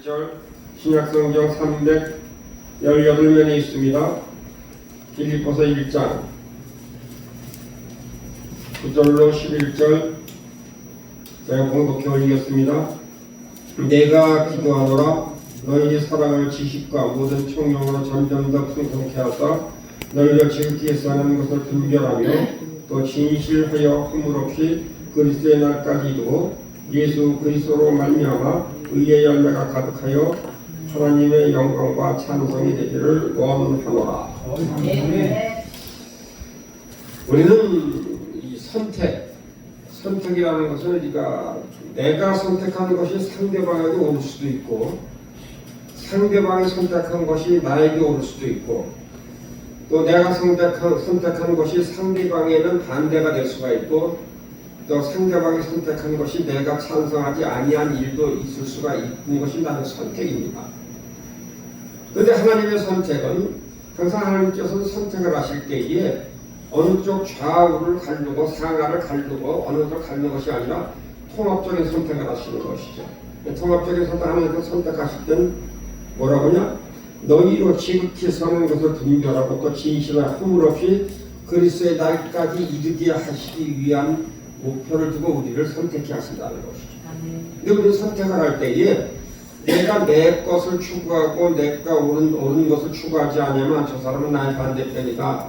1절 신약성경 318면에 있습니다. 빌립보서 1장 9절로 11절 제가 공독해 올리겠습니다. 내가 기도하노라. 너희의 사랑을 지식과 모든 총명으로 점점 더 풍성케 하사 너희가 지극히 사는 것을 분별하며 또 진실하여 허물 없이 그리스도의 날까지 이루고 예수 그리스도로 말미암아 의의 열매가 가득하여 하나님의 영광과 찬송이 되기를 원하노라. 우리는 이 선택이라는 것은 내가 선택한 것이 상대방에게 올 수도 있고 상대방이 선택한 것이 나에게 올 수도 있고 또 내가 선택한 것이 상대방에는 반대가 될 수가 있고 또 상대방이 선택한 것이 내가 찬성하지 아니한 일도 있을 수가 있는 것이 나의 선택입니다. 그런데 하나님의 선택은 항상 하나님께서는 선택을 하실 때에 어느 쪽 좌우를 가르고 상하를 가르고 어느 쪽을 가르는 것이 아니라 통합적인 선택을 하시는 것이죠. 통합적인 하나님께서 선택하실 때는 뭐라고 하냐? 너희로 지극히 사는 것을 분별하고 또 진실과 허물 없이 그리스도의 날까지 이르게 하시기 위한 목표를 두고 우리를 선택해 하신다는 것이죠. 근데 우리는 선택을 할 때에 내가 내 것을 추구하고 내가 옳은 것을 추구하지 않으면 저 사람은 나의 반대편이다.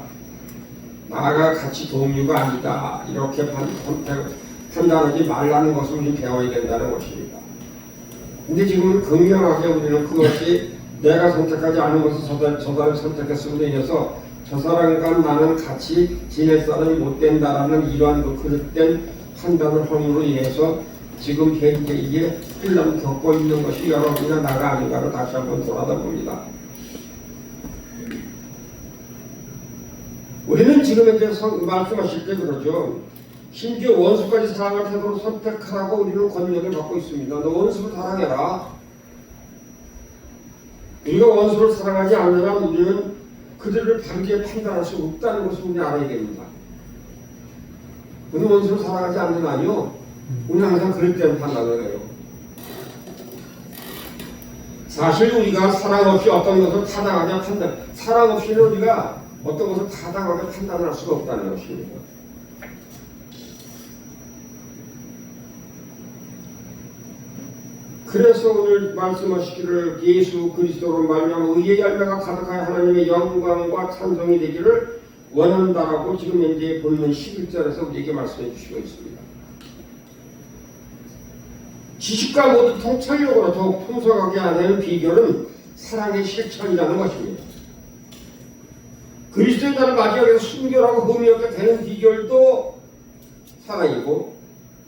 나가 같이 동료가 아니다. 이렇게 판단하지 말라는 것을 우리는 배워야 된다는 것입니다. 근데 지금 극명하게 우리는 그것이 내가 선택하지 않은 것을 저 사람이 선택했음으로 인해서 저 사람과 나는 같이 지낼 사람이 못 된다라는 이러한 그릇된 판단을 함으로 인해서 지금 현재 이게 혼란을 겪고 있는 것이 여러분이나 나가 아닌가를 다시 한번 돌아다 봅니다. 우리는 지금 현재 말씀하실 때 그러죠. 심지어 원수까지 사랑할 태도로 선택하라고 우리는 권면을 받고 있습니다. 너 원수를 사랑해라. 우리가 원수를 사랑하지 않으면 우리는 그들을 바르게 판단할 수 없다는 것을 우리 알아야 됩니다. 우리는 원수를 사랑하지 않느냐요? 우리는 항상 그럴 때는 판단을 해요. 사실 우리가 사랑 없이 어떤 것을 타당하게 사랑 없이는 우리가 어떤 것을 타당하게 판단을 할 수가 없다는 것입니다. 그래서 오늘 말씀하시기를 예수 그리스도로 말미암아 의의 열매가 가득하여 하나님의 영광과 찬송이 되기를 원한다라고 지금 현재 본문 11절에서 우리에게 말씀해 주시고 있습니다. 지식과 모든 통찰력으로 더욱 풍성하게 하는 비결은 사랑의 실천이라는 것입니다. 그리스도의 날을 맞이하기 위해서 순결하고 의미 없게 되는 비결도 사랑이고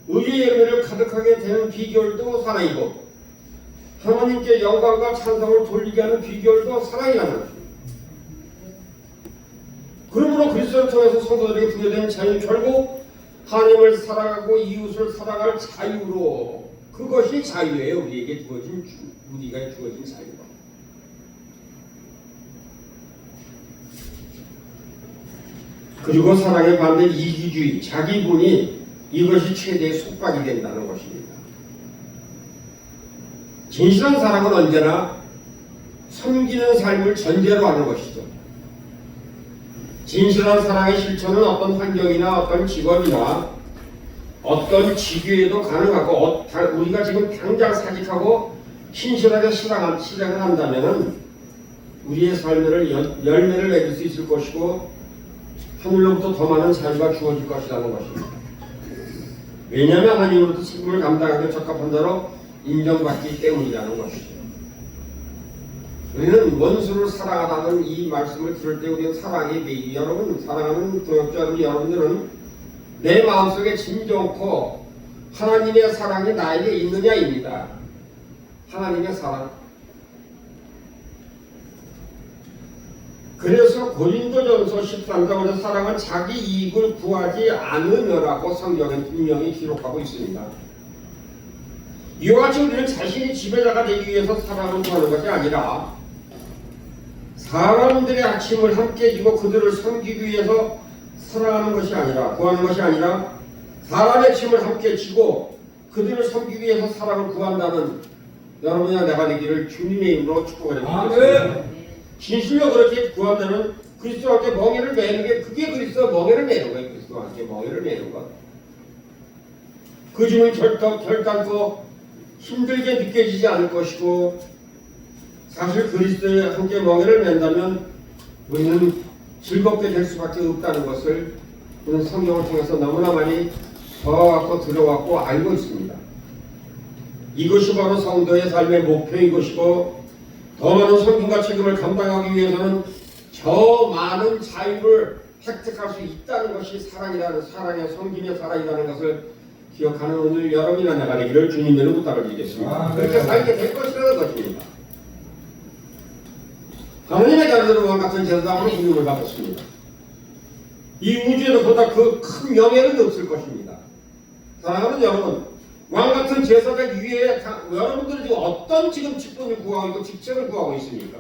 의의 열매를 가득하게 되는 비결도 사랑이고 하나님께 영광과 찬송을 돌리게 하는 비결도 사랑이라는 것입니다. 그러므로 그리스도를 통해서 성도들에게 부여된 자유는 결국 하나님을 사랑하고 이웃을 사랑할 자유로 그것이 자유예요. 우리가 주어진 자유가. 그리고 사랑의 반대 이기주의, 자기분이 이것이 최대의 속박이 된다는 것입니다. 진실한 사랑은 언제나 섬기는 삶을 전제로 하는 것이죠. 진실한 사랑의 실천은 어떤 환경이나 어떤 직업이나 어떤 직위에도 가능하고 우리가 지금 당장 사직하고 신실하게 실행을 한다면 우리의 삶을 열매를 맺을 수 있을 것이고 하늘로부터 더 많은 자유가 주어질 것이라는 것입니다. 왜냐하면 하나님으로부터 책임을 감당하기 적합한 자로 인정받기 때문이라는 것이죠. 우리는 원수를 사랑하라는 이 말씀을 들을 때 우리는 사랑의 매일 여러분 사랑하는 동역자 여러분들은 내 마음속에 진정코 하나님의 사랑이 나에게 있느냐입니다. 하나님의 사랑. 그래서 고린도전서 13장에서 사랑은 자기 이익을 구하지 않으며라고 성경은 분명히 기록하고 있습니다. 이와 같이 우리는 자신이 지배자가 되기 위해서 사랑을 구하는 것이 아니라 사람들의 아침을 함께 지고 그들을 섬기기 위해서 사랑하는 것이 아니라 구하는 것이 아니라 사람의 짐을 함께 지고 그들을 섬기기 위해서 사랑을 구한다는 여러분이나 내가 되기를 주님의 이름으로 축복드립니다. 진실로 그렇게 구하면은 그리스도와 함께 멍에를 매는 게 그게 그리스도와 멍에를 매는 거예요. 그리스도와 함께 멍에를 매는 것. 그 짐을 결단코 힘들게 느껴지지 않을 것이고 사실 그리스도와 함께 멍에를 맨다면 우리는 즐겁게 될 수밖에 없다는 것을 우리는 성경을 통해서 너무나 많이 배워갖고 들어왔고 알고 있습니다. 이것이 바로 성도의 삶의 목표인 것이고 더 많은 성품과 책임을 감당하기 위해서는 저 많은 자유를 획득할 수 있다는 것이 사랑의 성김의 사랑이라는 것을 기억하는 오늘 여러분이나 내가 되기를 주님께는 부탁을 드리겠습니다. 그렇게 살게 될 것이라는 것입니다. 하나님의 자녀들은 왕 같은 제사장으로 부름을 받았습니다. 이 우주에도 보다 그 큰 명예는 없을 것입니다. 사랑하는 여러분, 왕 같은 제사장 위에 여러분들은 지금 어떤 지금 직분을 구하고 있고 직책을 구하고 있습니까?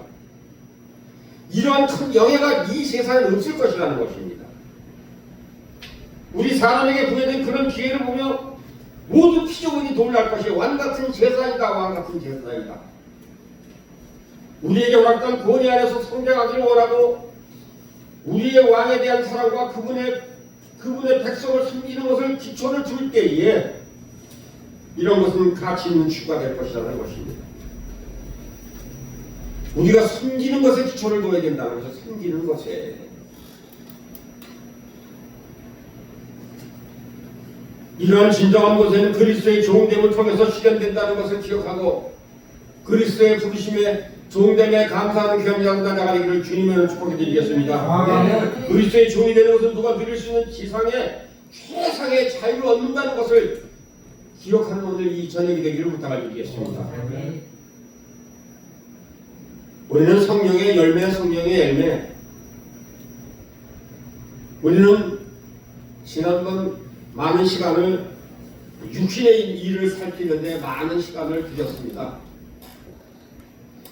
이러한 큰 영예가 이 세상에 없을 것이라는 것입니다. 우리 사람에게 부여된 그런 기회를 보며 모두 피조물이 놀랄 것이 왕 같은 제사이다, 왕 같은 제사이다. 우리에게 허락된 권위 안에서 성장하기를 원하고 우리의 왕에 대한 사랑과 그분의 백성을 섬기는 것을 기초를 둘 때에 이런 것은 가치 있는 추구가 될 것이라는 것입니다. 우리가 섬기는 것에 기초를 둬야 된다는 것을 섬기는 것에 이러한 진정한 것에는 그리스도의 종됨을 통해서 실현된다는 것을 기억하고 그리스도의 부르심에 종됨에 감사하는 겸손한 자가 되기를 주님의 축복해 드리겠습니다. 그리스도의 종이 되는 것은 누가 누릴 수 있는 지상의 최상의 자유를 얻는다는 것을 기억하는 오늘 이 저녁이 되기를 부탁을 드리겠습니다. 우리는 성령의 열매, 성령의 열매. 우리는 지난번 많은 시간을 육신의 일을 살피는데 많은 시간을 들였습니다.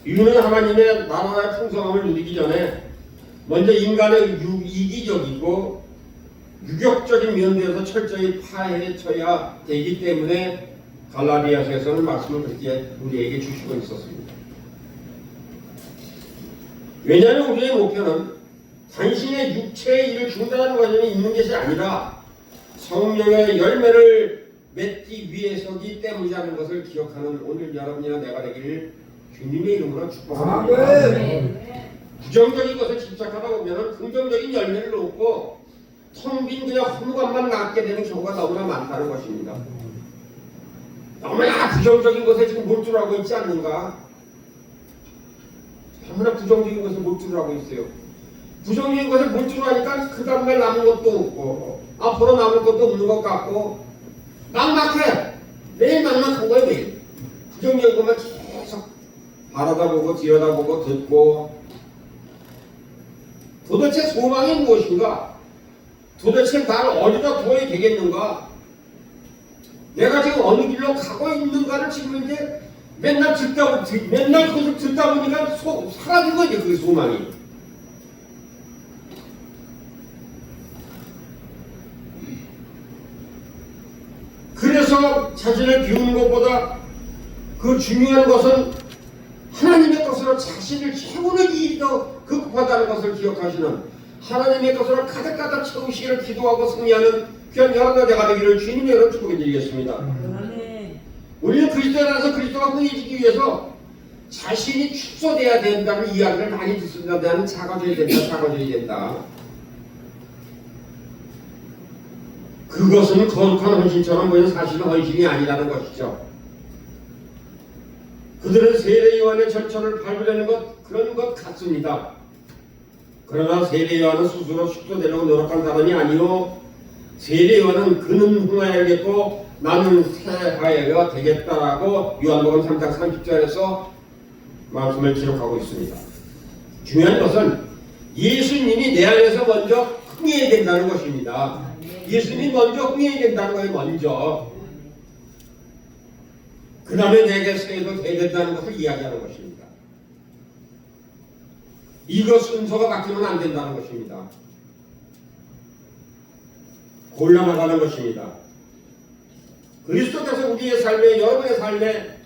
이유는 하나님의 나라의 풍성함을 누리기 전에 먼저 인간의 이기적이고 유격적인 면대에서 철저히 파헤쳐야 되기 때문에 갈라디아서에서는 말씀을 그렇게 우리에게 주시고 있었습니다. 왜냐하면 우리의 목표는 당신의 육체의 일을 중단하는 과정이 있는 것이 아니라 성령의 열매를 맺기 위해서기 때문이라는 것을 기억하는 오늘 여러분이나 내가 되기를 주님의 이름으로 축복합니다. 부정적인 것에 집착하다 보면 긍정적인 열매를 얻고 텅 빈 그냥 헛무감만 낳게 되는 경우가 너무나 많다는 것입니다. 너무나 부정적인 것에 지금 몰두하고 있지 않는가? 너무나 부정적인 것에 몰두하고 있어요. 부정적인 것에 몰두하니까 그 다음날 남은 것도 없고 앞으로 남은 것도 없는 것 같고 막막해. 매일 막막한 거예요. 매일. 부정적인 것만 계속 바라다보고 들여다보고 듣고 도대체 소망이 무엇인가? 도대체 나를 어디다 두어야 되겠는가? 내가 지금 어느 길로 가고 있는가를 지금 이제 맨날 그것을 듣다 보니까 사라진 거지, 그 소망이. 그래서 자신을 비우는 것보다 그 중요한 것은 하나님의 것으로 자신을 채우는 일이 더 급하다는 것을 기억하시는 하나님의 것으로 가득가득 채우시기를 기도하고 승리하는 귀한 여러분과 내가 되기를 주님의 이름으로 축복해 드리겠습니다. 우리는 그리스도에 대해서 그리스도가 흥해지기 위해서 자신이 축소돼야 된다는 이야기를 많이 듣습니다. 나는 작아져야 된다, 작아져야 된다. 그것은 거룩한 헌신처럼 보이는 사실은 헌신이 아니라는 것이죠. 그들은 세례 요한의 절차를 밟으려는 그런 것 같습니다. 그러나 세례 요한은 스스로 축소되려고 노력한 사람이 아니요 세례 요한은 그는 흥하여야겠고 나는 새하여야 되겠다라고 요한복음 3장 30절에서 말씀을 기록하고 있습니다. 중요한 것은 예수님이 내 안에서 먼저 흥해야 된다는 것입니다. 예수님이 먼저 흥해야 된다는 거예요. 먼저. 그 다음에 내게서 해도 된다는 것을 이야기하는 것입니다. 이거 순서가 바뀌면 안 된다는 것입니다. 곤란하다는 것입니다. 그리스도께서 우리의 삶에, 여러분의 삶에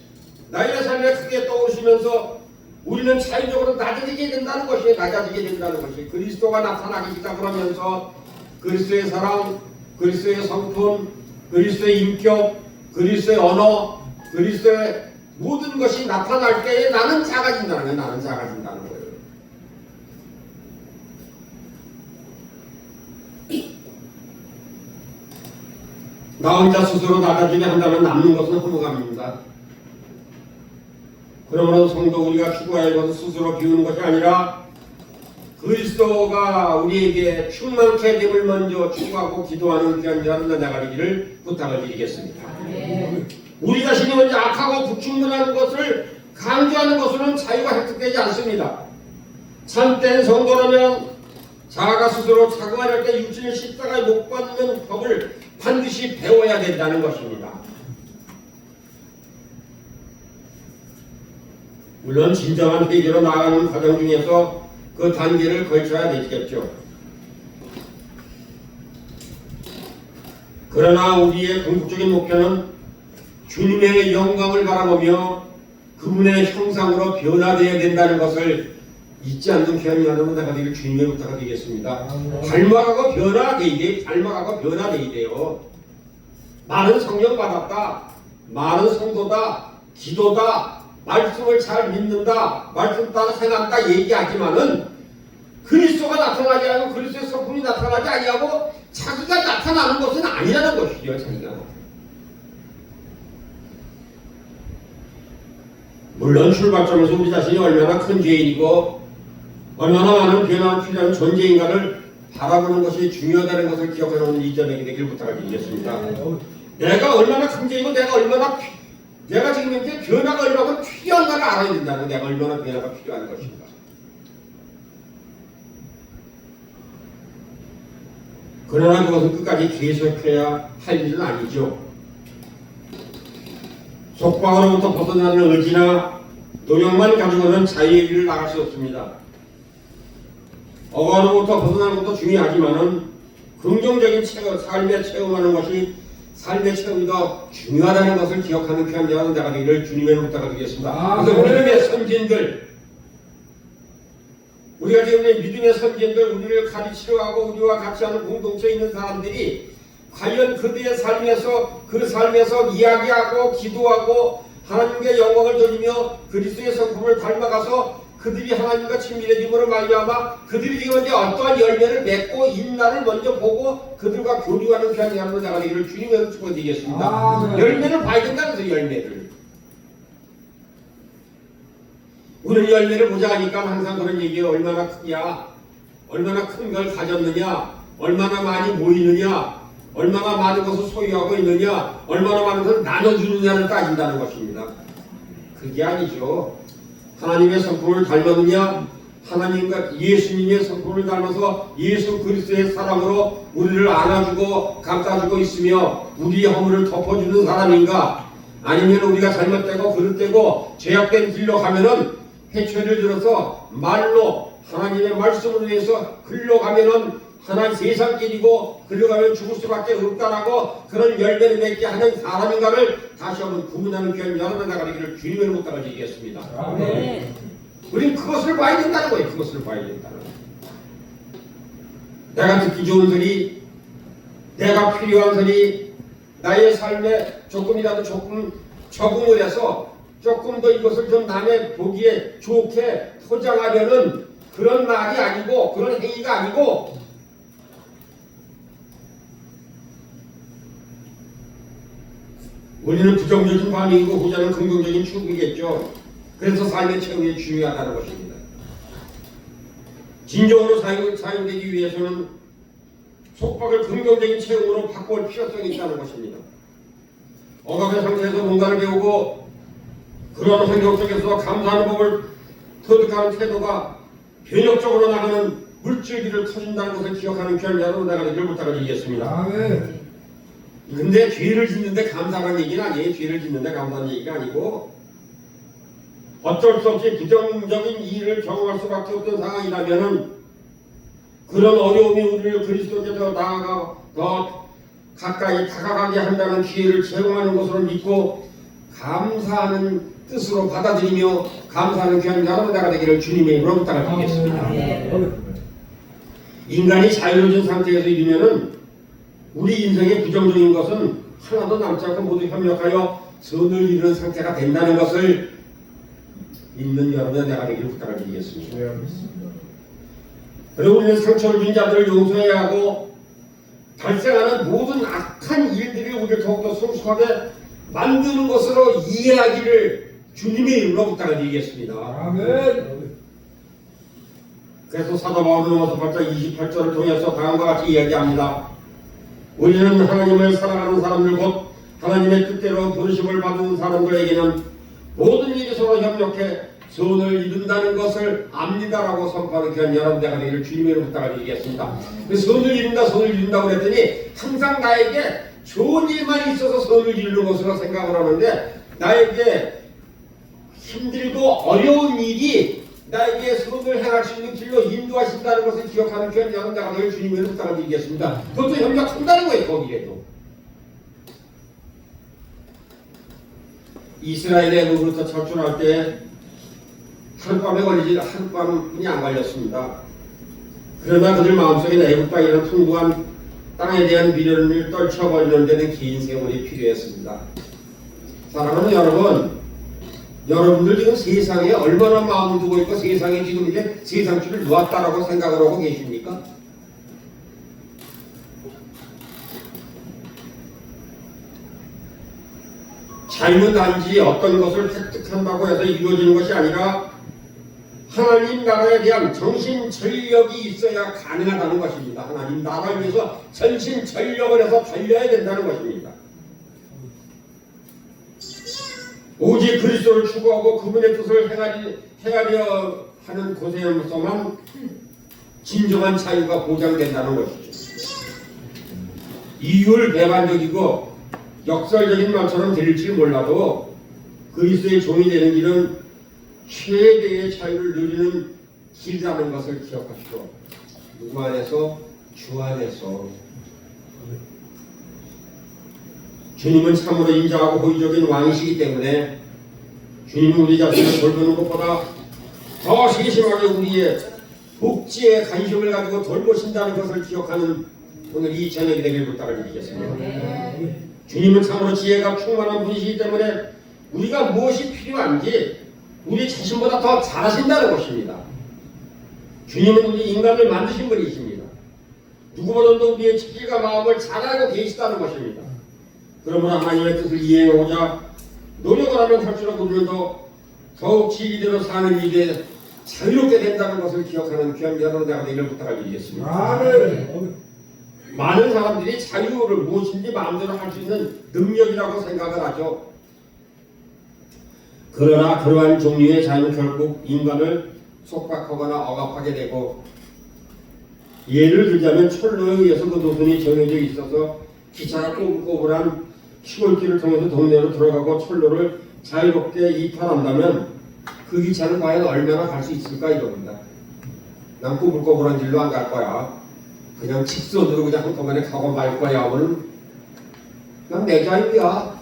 나의 삶에 크게 떠오르시면서 우리는 차이적으로 낮아지게 된다는 것이 낮아지게 된다는 것이 그리스도가 나타나기 시작하면서 그리스도의 사랑, 그리스도의 성품, 그리스도의 인격, 그리스도의 언어, 그리스도의 모든 것이 나타날 때에 나는 작아진다는 거예요. 나는 작아진다는 거예요. 나 혼자 스스로 낮아지게 한다면 남는 것은 허무감입니다. 그러므로 성도 우리가 추구할 것은 스스로 비우는 것이 아니라 그리스도가 우리에게 충만케 됨을 먼저 추구하고 기도하는 귀한 자는 나가리기를 부탁을 드리겠습니다. 우리 자신이 먼저 악하고 불충분한 것을 강조하는 것으로는 자유가 획득되지 않습니다. 참된 성도라면 자아가 스스로 자그마할 때 육신을 십자가에 못 박는 법을 반드시 배워야 된다는 것입니다. 물론 진정한 회개로 나아가는 과정 중에서 그 단계를 걸쳐야 되겠죠. 그러나 우리의 궁극적인 목표는 주님의 영광을 바라보며 그분의 형상으로 변화되어야 된다는 것을 잊지 않는 귀한 여러분 나가기를 주님의 부탁을 드리겠습니다. 닮아가고 변화되어야 돼요. 나는 성령 받았다, 나는 성도다, 기도다, 말씀을 잘 믿는다, 말씀 따라 생각한다 얘기하지만은 그리스도가 나타나지 않고 그리스도의 성품이 나타나지 아니하고 자기가 나타나는 것은 아니라는 것이죠. 자기가. 물론 출발점에서 우리 자신이 얼마나 큰 죄인이고 얼마나 많은 변화가 필요한 존재인가를 바라보는 것이 중요하다는 것을 기억하는 이전에게 되길 부탁을 드리겠습니다. 내가 얼마나 큰 죄이고 내가 지금 이제 변화가 얼마나 필요한가를 알아야 된다는 내가 얼마나 변화가 필요한 것인가. 그러나 그것은 끝까지 계속해야 할 일은 아니죠. 속박으로부터 벗어나는 의지나 노력만 가지고는 자유의 길을 나갈 수 없습니다. 억압으로부터 벗어나는 것도 중요하지만은 긍정적인 삶에 체험하는 것이 삶의 체험이 더 중요하다는 것을 기억하는 귀한 자가 내가 되기를 주님의 부탁을 드리겠습니다. 그래서 믿음의 선진들, 우리가 지금 믿음의 선진들, 우리를 가르치려 하고 우리와 같이 하는 공동체에 있는 사람들이 과연 그들의 삶에서 그 삶에서 이야기하고 기도하고 하나님께 영광을 돌리며 그리스도의 성품을 닮아가서 그들이 하나님과 친밀해짐으로 말미암아 그들이 지금 이제 어떠한 열매를 맺고 있나를 먼저 보고 그들과 교류하는 귀한 사람으로 나가기를 주님의 축원드리겠습니다. 열매를 봐야 된다면서 열매를. 우리는 열매를 보자 하니까 항상 그런 얘기예요. 얼마나 크냐, 얼마나 큰 걸 가졌느냐, 얼마나 많이 모이느냐, 얼마나 많은 것을 소유하고 있느냐, 얼마나 많은 것을 나눠주느냐를 따진다는 것입니다. 그게 아니죠. 하나님의 성품을 닮았느냐, 하나님과 예수님의 성품을 닮아서 예수 그리스도의 사랑으로 우리를 안아주고 감싸주고 있으며 우리의 허물을 덮어주는 사람인가, 아니면 우리가 잘못되고 그릇되고 죄악된 길로 가면은 회초리를 들어서 말로 하나님의 말씀을 위해서 흘러가면은 하나님 세상길이고 흘러가면 죽을 수밖에 없다라고 그런 열매를 맺게 하는 사람인가를 다시 한번 구분하는 귀한 여러분 나가기를 주님의 부탁을 드리겠습니다. 우린 그것을 봐야 된다는 거예요. 그것을 봐야 된다는 거예요. 내가 듣기 좋은 소리, 내가 필요한 소리, 나의 삶에 조금이라도 적응을 해서 조금 더 이것을 좀 남의 보기에 좋게 포장하려는 그런 말이 아니고 그런 행위가 아니고 우리는 부정적인 반응이고 후자는 긍정적인 추구이겠죠. 그래서 삶의 체험이 중요하다는 것입니다. 진정으로 사용되기 위해서는 속박을 긍정적인 체험으로 바꿀 필요성이 있다는 것입니다. 억압의 상태에서 뭔가를 배우고 그런 환경 속에서 감사하는 법을 터득하는 태도가 변혁적으로 나가는 물질기를 터진다는 것을 기억하는 귀한 자로 나가기를 부탁을 드리겠습니다. 근데 죄를 짓는데 감사하는 얘기는 아니에요. 죄를 짓는데 감사하는 얘기가 아니고 어쩔 수 없이 부정적인 일을 경험할 수밖에 없던 상황이라면은 그런 어려움이 우리를 그리스도께서 나아가 더 가까이 다가가게 한다는 기회를 제공하는 것으로 믿고 감사하는 뜻으로 받아들이며 감사하는 귀한 여러분들가 되기를 주님의 이름으로 부탁드리겠습니다. 인간이 자유로운 상태에서 이르면은 우리 인생의 부정적인 것은 하나도 남지 않고 모두 협력하여 선을 이루는 상태가 된다는 것을 믿는 여러분의 내가 되기를 부탁을 드리겠습니다. 그리고 우리는 상처를 준 자들을 용서해야 하고 발생하는 모든 악한 일들이 우리를 더욱더 성숙하게 만드는 것으로 이해하기를 주님의 이름으로 부탁을 드리겠습니다. 아멘. 그래서 사도 바울은 로마서 8장 28절을 통해서 다음과 같이 이야기합니다. 우리는 하나님을 사랑하는 사람들 곧 하나님의 뜻대로 부르심을 받은 사람들에게는 모든 일이 서로 협력해 선을 이룬다는 것을 압니다라고 선포하는 귀한 여러분들가 되기를 주님의 이름으로 부탁을 드리겠습니다. 선을 이룬다고 그랬더니 항상 나에게 좋은 일만 있어서 선을 이루는 것으로 생각을 하는데 나에게 힘들고 어려운 일이 나에게 선을 행할 수 있는 길로 인도하신다는 것을 기억하는 귀한 여러분들가 되기를 주님의 이름으로 부탁을 드리겠습니다. 그것도 협력한다는 거예요. 거기에도 이스라엘의 애굽으로부터 탈출할 때 하룻밤에 걸리지 하룻밤뿐이 안 걸렸습니다. 그러나 그들 마음속에는 애굽 땅이라는 풍부한 땅에 대한 미련을 떨쳐버리는 데는 긴 세월이 필요했습니다. 사랑하는 여러분, 여러분들 지금 세상에 얼마나 마음을 두고 있고 세상에 지금 이제 세상줄을 놓았다라고 생각을 하고 계십니까? 자유는 단지 어떤 것을 획득한다고 해서 이루어지는 것이 아니라 하나님 나라에 대한 정신전력이 있어야 가능하다는 것입니다. 하나님 나라를 위해서 전신전력을 해서 달려야 된다는 것입니다. 오직 그리스도를 추구하고 그분의 뜻을 행하려 하는 곳에서만 진정한 자유가 보장된다는 것이죠. 이율배반적이고 역설적인 말처럼 들릴지 몰라도 그리스도의 종이 되는 길은 최대의 자유를 누리는 길이라는 것을 기억하시고 누구 안에서? 주 안에서. 주님은 참으로 인자하고 호의적인 왕이시기 때문에 주님은 우리 자신을 돌보는 것보다 더 세심하게 우리의 복지에 관심을 가지고 돌보신다는 것을 기억하는 오늘 이 저녁이 되길 부탁을 드리겠습니다. 주님은 참으로 지혜가 충만한 분이시기 때문에 우리가 무엇이 필요한지 우리 자신보다 더 잘하신다는 것입니다. 주님은 우리 인간을 만드신 분이십니다. 누구보다도 우리의 체질과 마음을 잘 알고 계시다는 것입니다. 그러므로 하나님의 뜻을 이행하고자 노력을 하면 할수록 우리는 더욱 진리대로 사는 일에 자유롭게 된다는 것을 기억하는 귀한 여러분들에게 되기를 부탁을 드리겠습니다. 아멘. 많은 사람들이 자유를 무엇인지 마음대로 할 수 있는 능력이라고 생각을 하죠. 그러나 그러한 종류의 자유는 결국 인간을 속박하거나 억압하게 되고, 예를 들자면 철로에 의해서 그 노선이 정해져 있어서 기차가 꼬불꼬불한 시골길을 통해서 동네로 들어가고 철로를 자유롭게 이탈한다면 그 기차는 과연 얼마나 갈 수 있을까 이겁니다. 난 꼬불꼬불한 길로 안 갈 거야. 그냥 직선으로 그냥 한꺼번에 가고 말 거야 하면 난 내 자유야.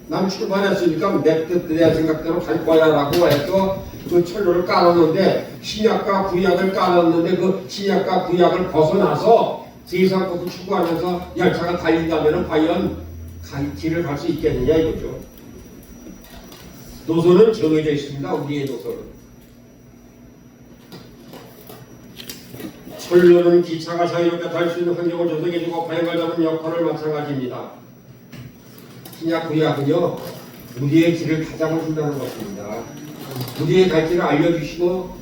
난 출발했으니까 내 생각대로 갈 거야 라고 해서 그 철로를 깔았는데, 신약과 구약을 깔았는데 그 신약과 구약을 벗어나서 세상 것을 추구하면서 열차가 달린다면 과연 길을 갈 수 있겠느냐 이거죠. 노선은 정해져 있습니다. 우리의 노선은. 철로는 기차가 자유롭게 달 수 있는 환경을 조성해주고 방향을 잡는 역할을 마찬가지입니다. 신약 구약은요, 우리의 길을 가장을 준다는 것입니다. 우리의 갈 길을 알려주시고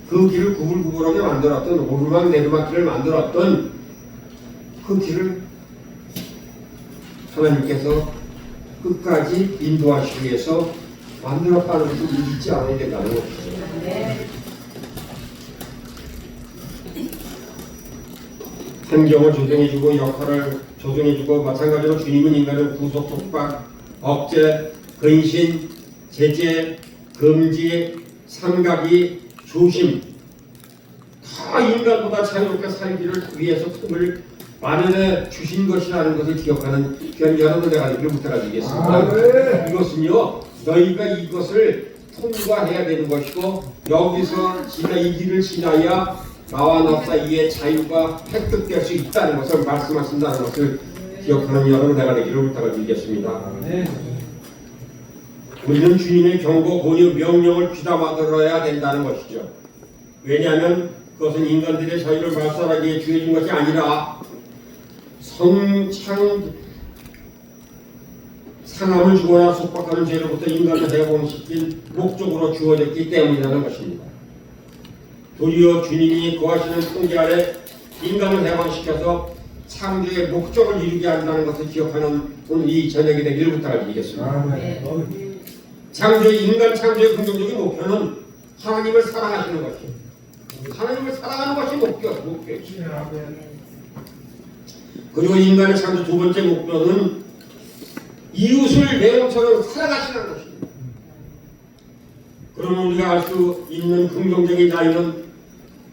그 길을 구불구불하게 만들었던, 오르막 내리막 길을 만들었던 그 길을 하나님께서 끝까지 인도하시기 위해서 만들었다는 것을 잊지 않아야 된다는 것이죠. 환경을 조정해주고 역할을 조정해주고, 마찬가지로 주님은 인간을 구속, 속박, 억제, 근신, 제재, 금지, 삼가기, 조심, 다 인간보다 자유롭게 살기를 위해서 틈을 마련해 주신 것이라는 것을 기억하는 귀한 여러분들에게 부탁드리겠습니다. 이것은요, 너희가 이것을 통과해야 되는 것이고 여기서 지나 이 길을 지나야 나와 너 사이에 자유가 획득될 수 있다는 것을 말씀하신다는 것을 기억하는 여러분 내가 되기를 부탁드리겠습니다. 네. 우리는 주님의 경고, 권유, 명령을 귀담아 들어야 된다는 것이죠. 왜냐하면 그것은 인간들의 자유를 말살하기 위해 주어진 것이 아니라 상함을 주거나 속박하는 죄로부터 인간을 해방시킨 목적으로 주어졌기 때문이라는 것입니다. 도리어 주님이 거하시는 통제 아래 인간을 해방시켜서 창조의 목적을 이루게 한다는 것을 기억하는 오늘 이 저녁이 되기를 부탁드리겠습니다. 아멘. 인간 창조의 긍정적인 목표는 하나님을 사랑하시는 것이에요. 하나님을 사랑하는 것이 목표이죠. 그리고 인간의 창조 두 번째 목표는 이웃을 내 몸처럼 사랑하시는 것입니다. 그러면 우리가 알 수 있는 긍정적인 자유는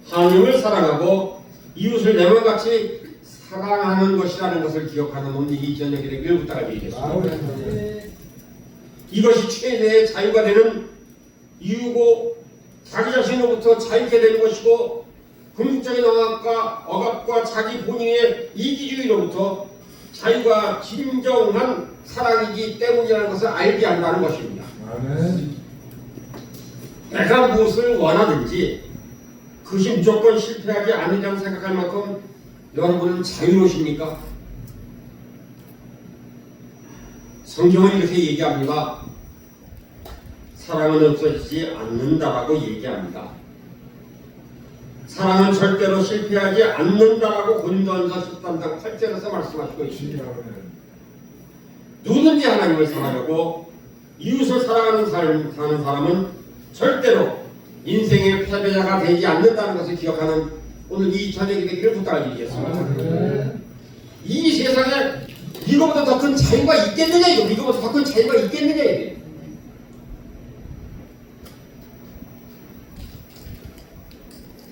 하나님을 사랑하고 이웃을 내 몸같이 사랑하는 것이라는 것을 기억하는 오늘 이 저녁이 되기를 부탁드리겠습니다. 이것이 최대의 자유가 되는 이유고 자기 자신으로부터 자유게 되는 것이고 궁극적인 억압과 자기 본인의 이기주의로부터 자유가 진정한 사랑이기 때문이라는 것을 알게 한다는 것입니다. 아멘. 내가 무엇을 원하든지 그것이 무조건 실패하지 않으리라고 생각할 만큼 여러분은 자유로우십니까? 성경은 이렇게 얘기합니다. 사랑은 없어지지 않는다라고 얘기합니다. 사랑은 절대로 실패하지 않는다라고 고린도전서 13장 8절에서 말씀하시고 있습니다. 누구든지 하나님을 사랑하고 이웃을 사랑하는 사는 사람은 절대로 인생의 패배자가 되지 않는다는 것을 기억하는 오늘 이 저녁이 되기를 부탁드리겠습니다. 이 세상에 이거보다 더 큰 자유가 있겠느냐 이거보다 더 큰 자유가 있겠느냐 이게.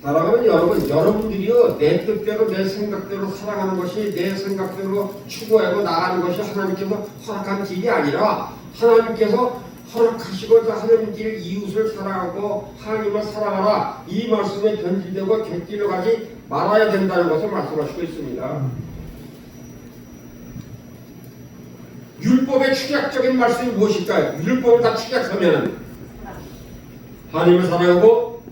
사랑하는 여러분들이요 내 뜻대로 내 생각대로 살아가는 것이 내 생각대로 추구하고 나가는 것이 하나님께서 허락한 길이 아니라 하나님께서 허락하시고 하나님 길 이웃을 사랑하고 하나님을 사랑하라 이 말씀에 변질되고 곁길로 가지 말아야 된다는 것을 말씀하시고 있습니다. 율법의 축약적인 말씀이 무엇일까요? 율법을 다 축약하면 하나님을 사랑하고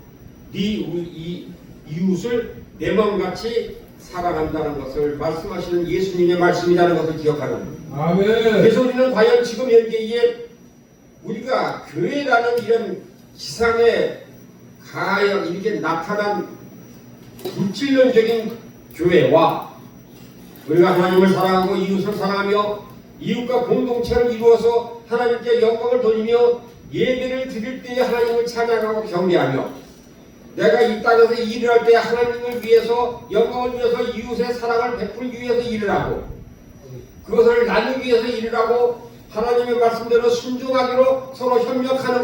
네 이웃을 내 마음같이 사랑한다는 것을 말씀하시는 예수님의 말씀이라는 것을 기억하는 아멘. 그래서 우리는 과연 지금 현재에 우리가 교회라는 이런 지상에 이렇게 나타난 불질론적인 교회와 우리가 하나님을 사랑하고 이웃을 사랑하며 이웃과 공동체를 이루어서 하나님께 영광을 돌리며 예배를 드릴 때에 하나님을 찬양하고 경배하며 내가 이 땅에서 일을 할 때 하나님을 위해서 영광을 위해서 이웃의 사랑을 베풀기 위해서 일을 하고 그것을 나누기 위해서 일을 하고 하나님의 말씀대로 순종하기로 서로 협력하는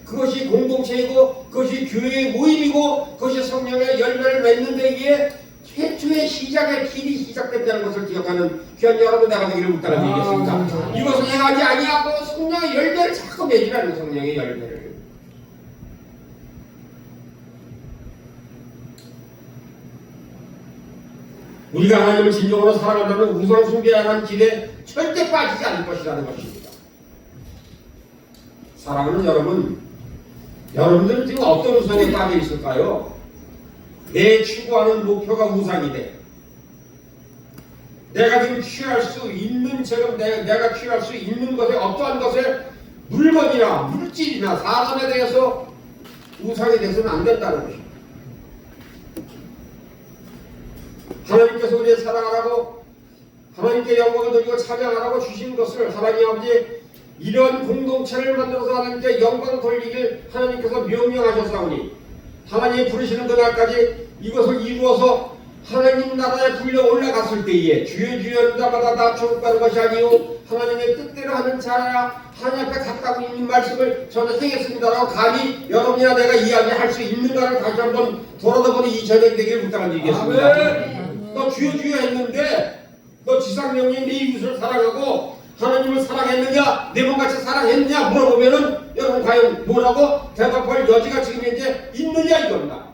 그것이 공동체이고 그것이 교회의 모임이고 그것이 성령의 열매를 맺는 데에 최초의 시작의 길이 시작된다는 것을 기억하는 귀한 여러분 내가 되기를 부탁드리겠습니다. 이것을 행하지 아니하고 성령의 열매를 자꾸 맺으라는 성령의 열매를. 우리가 하나님을 진정으로 사랑한다면 우상 숭배하는 길에 절대 빠지지 않을 것이라는 것입니다. 사랑하는 여러분들은 지금 어떤 우상에 빠져 있을까요? 내 추구하는 목표가 우상이 돼. 내가 지금 취할 수 있는 내가 취할 수 있는 것에 어떠한 것에 물건이나 물질이나 사람에 대해서 우상이 돼서는 안 된다는 것입니다. 하나님께서 우리의 사랑하라고 하나님께 영광을 돌리고 찬양하라고 주신 것을 하나님 아버지 이런 공동체를 만들어서 하나님께 영광을 돌리길 하나님께서 명령하셨사오니 하나님이 부르시는 그날까지 이것을 이루어서 하나님 나라에 불려 올라갔을 때에 주여 주여 나마다 다 천국가는 것이 아니오 하나님의 뜻대로 하는 자야 하나님 앞에 갔다고 있는 말씀을 저는 행했습니다라고 감히 여러분이나 내가 이야기할 수 있는가를 다시 한번 돌아다보는 이 저녁이 되기를 부탁드리겠습니다. 너 주여 주여 했는데 너 지상명령 네 이웃을 사랑하고 하나님을 사랑했느냐, 내 몸같이 사랑했느냐 물어보면은 여러분 과연 뭐라고 대답할 여지가 지금 이제 있느냐 이겁니다.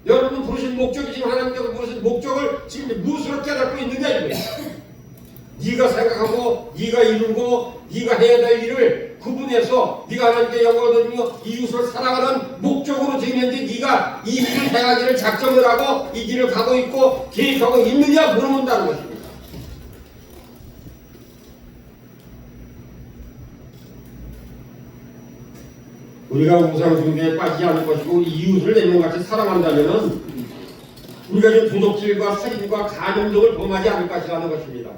여러분 부르신 목적이 지금 하나님께서 부르신 목적을 지금 무엇으로 깨닫고 있느냐 이거예요. 네가 생각하고 네가 이루고 네가 해야 될 일을 구분해서 네가 하나님께 영광을 돌리며 이웃을 사랑하는 목적으로 지금 현재 네가 이 일을 행하기를 작정을 하고 이 길을 가고 있고 계획하고 있느냐 물어본다는 것입니다. 우리가 우상 숭배에 빠지지 않을 것이고 이웃을 내 몸같이 사랑한다면은 우리가 지금 도둑질과 살인과 간음 등을 범하지 않을 것이라는 것입니다.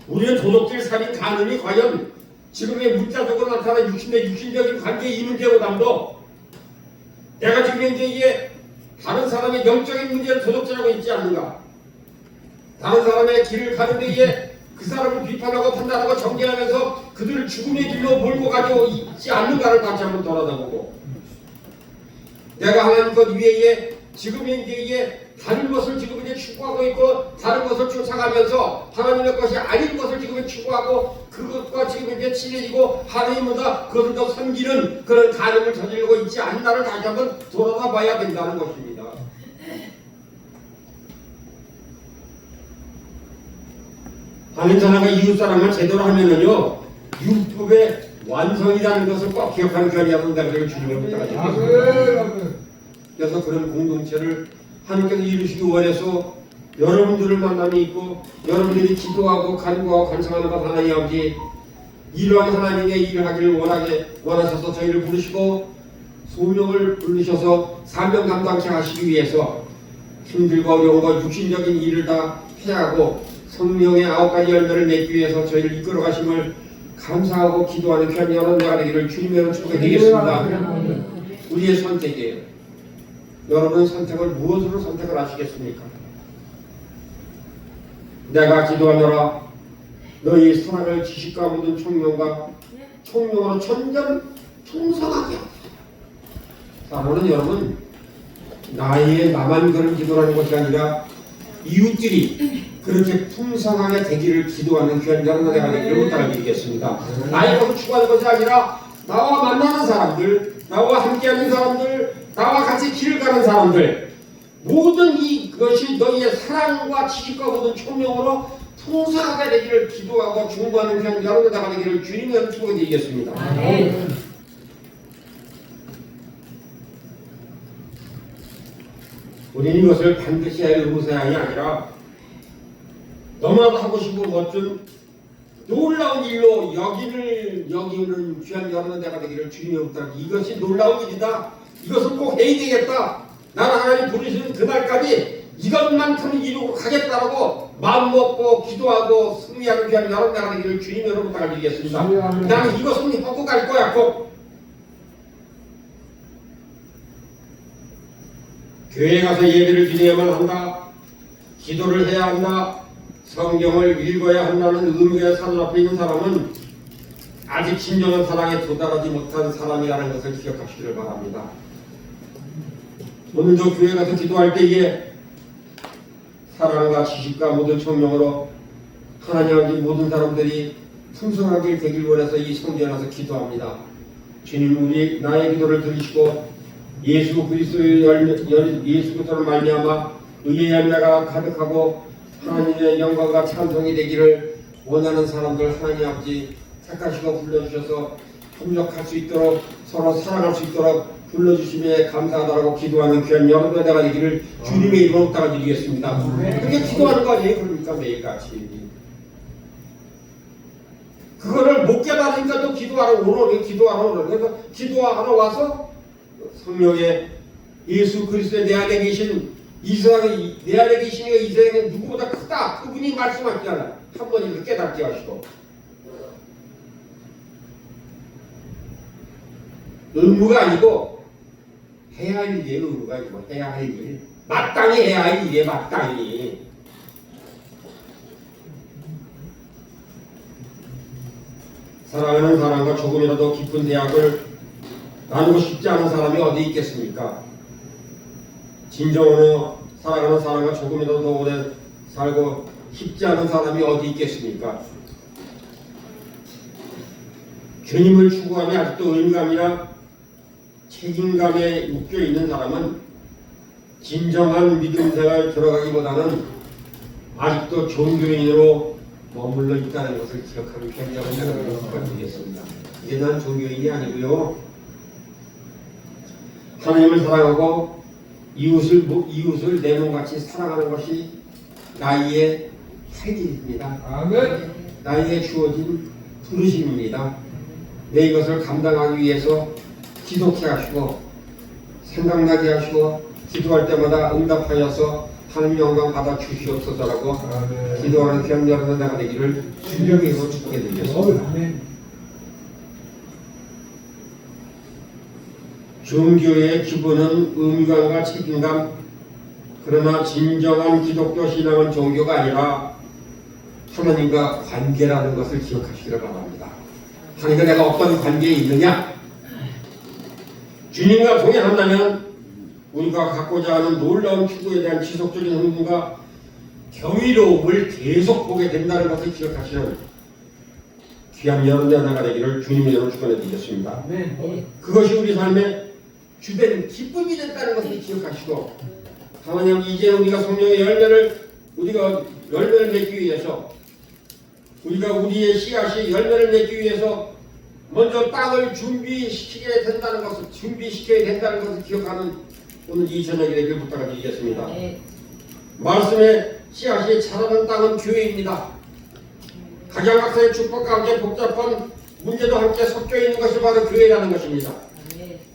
우리는 도둑질, 살인, 간음이 과연 지금의 문자적으로 나타난 육신적인 관계의 이 문제보다도 내가 지금 현재 이게 다른 사람의 영적인 문제를 도둑질하고 있지 않는가? 다른 사람의 길을 가는데 이게 그 사람을 비판하고 판단하고 정죄하면서 그들을 죽음의 길로 몰고 가지고 있지 않는가를 다시 한번 돌아다보고 내가 하나님 것 위에 지금 현재 이게 다른 것을 지금 이제 추구하고 있고 다른 것을 쫓아가면서 하나님의 것이 아닌 것을 지금 추구하고 그것과 지금 이제 친해지고 하나님보다 그것을 더 섬기는 그런 간음을 저지르고 있지 않나를 다시 한번 돌아다 봐야 된다는 것입니다. 하는 사람과 이웃 사람을 제대로 하면은요 율법의 완성이라는 것을 꼭 기억하는 편이야 된다. 그걸 주님의 부탁하셨습니다. 그래서 그런 공동체를 하나님께서 이루시기 원해서 여러분들을 만남이 있고 여러분들이 기도하고 간구하고 간청하는 것 하나님 아버지 이러한 하나님의 일을 하기를 원하셔서 저희를 부르시고 소명을 부르셔서 사명 감당케 하시기 위해서 힘들고 어려운 것 육신적인 일을 다 피하고 성령의 9가지 열매를 맺기 위해서 저희를 이끌어 가심을 감사하고 기도하는 편이어는 내가 되기를 주님의 축복해 드리겠습니다. 우리의 선택이에요. 여러분 선택을 무엇으로 선택을 하시겠습니까? 내가 기도하노라 너희 사랑을 지식과 모든 총명으로 천전 풍성하게 하라. 사랑은 여러분 나만 그런 기도라는 것이 아니라 이웃들이 그렇게 풍성하게 되기를 기도하는 귀한 여러분 내가 되기를 부탁드리겠습니다. 나의 것을 추구하는 것이 아니라 나와 만나는 사람들, 나와 함께하는 사람들, 나와 같이 길을 가는 사람들 모든 이것이 너희의 사랑과 지식과 모든 총명으로 풍성하게 되기를 기도하고 중보하는 귀한 여러분 내가 되기를 주님의 축복드리겠습니다. 우리는 이것을 반드시 할 의무사항이 아니라 너무나도 하고 싶고 멋진 놀라운 일로 여기는 귀한 여러분 내가 되기를 주님의 부탁. 이것이 놀라운 일이다. 이것을 꼭 해야 되겠다. 나는 하나님 부르시는 그날까지 이것만큼은 이루고 가겠다라고 마음먹고 기도하고 승리하는 귀한 여러분 내가 되기를 주님의 부탁을 드리겠습니다. 나는 이것은 하고 갈 거야 꼭. 교회에 가서 예배를 드려야만 한다. 기도를 해야 한다. 성경을 읽어야 한다는 의무의 사돈 앞에 있는 사람은 아직 진정한 사랑에 도달하지 못한 사람이라는 것을 기억하시기를 바랍니다. 오늘도 교회 가서 기도할 때에 사랑과 지식과 모든 총명으로 하나님 아버지 모든 사람들이 풍성하게 되길 원해서 이 성전에 와서 기도합니다. 주님 우리 나의 기도를 들으시고 예수 그리스도의 예수부터는 말미암아 의의 열매가 가득하고 하나님의 영광과 찬송이 되기를 원하는 사람들 하나님 아버지 택하시고 불러주셔서 협력할 수 있도록 서로 사랑할 수 있도록 불러주심에 감사하다라고 기도하는 귀한 여러분의 내가 되기를 주님의 이름으로 부탁드리겠습니다. 그렇게 기도하는 거 아니에요? 그러니까 매일같이 그거를 못 깨달으니까 또 기도하러 오러 그래서 기도하러 와서 성령의 예수 그리스도의 내 안에 계신 내 안에 계신 이 세상에 누구보다 크다. 그분이 말씀하시잖아요. 한 번 이렇게 깨닫게 하시고 의무가 아니고 해야 할 일이에요. 의무가 아니고 해야 할 일. 마땅히 해야 할 일이에요. 마땅히. 사랑하는 사람과 조금이라도 깊은 대학을 나누고 싶지 않은 사람이 어디 있겠습니까? 진정으로 사랑하는 사람과 조금이라도 더 오래 살고 쉽지 않은 사람이 어디 있겠습니까? 주님을 추구하며 아직도 의무감이나 책임감에 묶여 있는 사람은 진정한 믿음 생활 들어가기보다는 아직도 종교인으로 머물러 있다는 것을 기억하는 편견을 여러분께 부탁드리겠습니다. 이제 난 종교인이 아니고요. 하나님을 사랑하고 이웃을 내 몸같이 사랑하는 것이 나의 할 일입니다. 아멘. 나에게 주어진 부르심입니다. 내 이것을 감당하기 위해서 지속해 하시고 생각나게 하시고 기도할 때마다 응답하여서 하나님 영광 받아 주시옵소서라고 아멘. 기도하는 귀한 여러분 나가 되기를 주님의 이름으로 축복해 드리겠습니다. 아멘. 종교의 기본은 의무감과 책임감, 그러나 진정한 기독교 신앙은 종교가 아니라 하나님과 관계라는 것을 기억하시기를 바랍니다. 하나님과 내가 어떤 관계에 있느냐? 주님과 동행한다면 우리가 갖고자 하는 놀라운 추구에 대한 지속적인 흥분과 경이로움을 계속 보게 된다는 것을 기억하시는 귀한 여러분의 하나가 되기를 주님의 이름으로 축원해 드리겠습니다. 아멘. 그것이 우리 삶의 주된 기쁨이 됐다는 것을 기억하시고, 하나님 이제 우리가 성령의 우리가 열매를 맺기 위해서, 우리가 우리의 씨앗이 열매를 맺기 위해서 먼저 땅을 준비시켜야 된다는 것을 기억하는 오늘 이 저녁이 되길 부탁드리겠습니다. 말씀의 씨앗이 자라는 땅은 교회입니다. 각양각색의 축복과 함께 복잡한 문제도 함께 섞여 있는 것이 바로 교회라는 것입니다.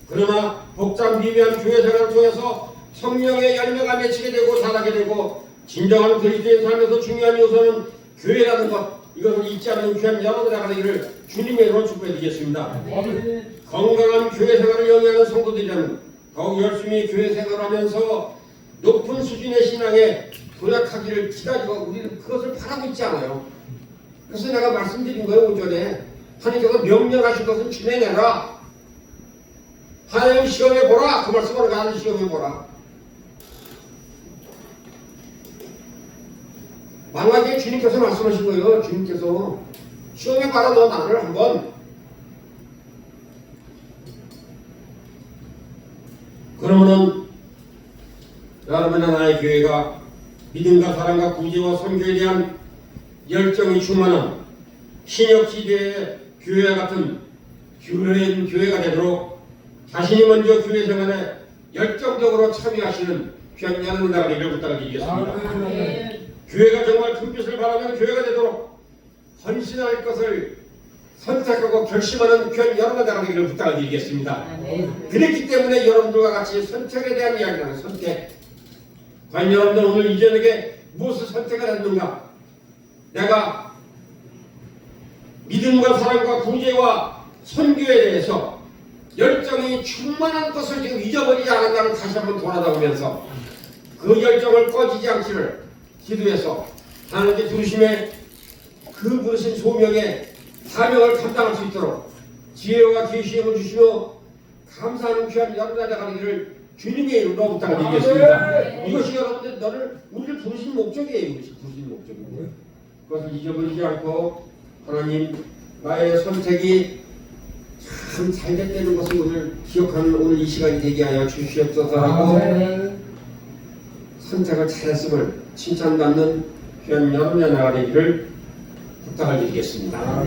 그러나 복잡 미묘한 교회 생활을 통해서 성령의 열매가 맺히게 되고 자라게 되고 진정한 그리스도의 삶에서 중요한 요소는 교회라는 것, 이것을 잊지 않는 귀한 여러분의 나가기를 주님의 이름으로 축복해 드리겠습니다. 건강한 교회 생활을 영위하는 성도들이라면 더욱 열심히 교회 생활하면서 높은 수준의 신앙에 도약하기를 기다리고 우리는 그것을 바라고 있지 않아요. 그래서 내가 말씀드린 거예요. 오전에 하나님께서 명령하신 것은 진행해라. 하나님 시험해보라. 그 말씀으로 나를 시험해보라. 만약에 주님께서 말씀하신 거예요. 주님께서 시험해봐라. 너 나를 한번. 그러면은 여러분의 나의 교회가 믿음과 사랑과 구제와 선교에 대한 열정이 충만한 신역시대의 교회와 같은 교회가 되도록 자신이 먼저 교회 생활에 열정적으로 참여하시는 귀한 여러분 나가기를 부탁드리겠습니다. 교회가 정말 큰 빛을 바라는 교회가 되도록 헌신할 것을 선택하고 결심하는 귀한 여러분 나가기를 부탁드리겠습니다. 그렇기 때문에 여러분들과 같이 선택에 대한 이야기라는 선택. 과연 여러분들 오늘 이 저녁에 무엇을 선택을 했는가? 내가 믿음과 사랑과 구제와 선교에 대해서 열정이 충만한 것을 지금 잊어버리지 않았다는 다시 한번 돌아다보면서 그 열정을 꺼지지 않기를 기도해서 하나님께 부르심에 그 부르신 소명의 사명을 감당할 수 있도록 지혜와 계시음을 주시며 감사하는 귀한 여러분의 나가기를 주님의 이름으로 부탁드리겠습니다. 이것이 여러분들 우리를 부르신 목적이에요. 이것이 부르신 목적인데 그것을 잊어버리지 않고 하나님 나의 선택이 참 잘됐다는 것을 오늘 기억하는 오늘 이 시간이 되게 하여 주시옵소서라고 선택을 잘했음을 칭찬받는 귀한 여러분의 나가 되기를 부탁을 드리겠습니다.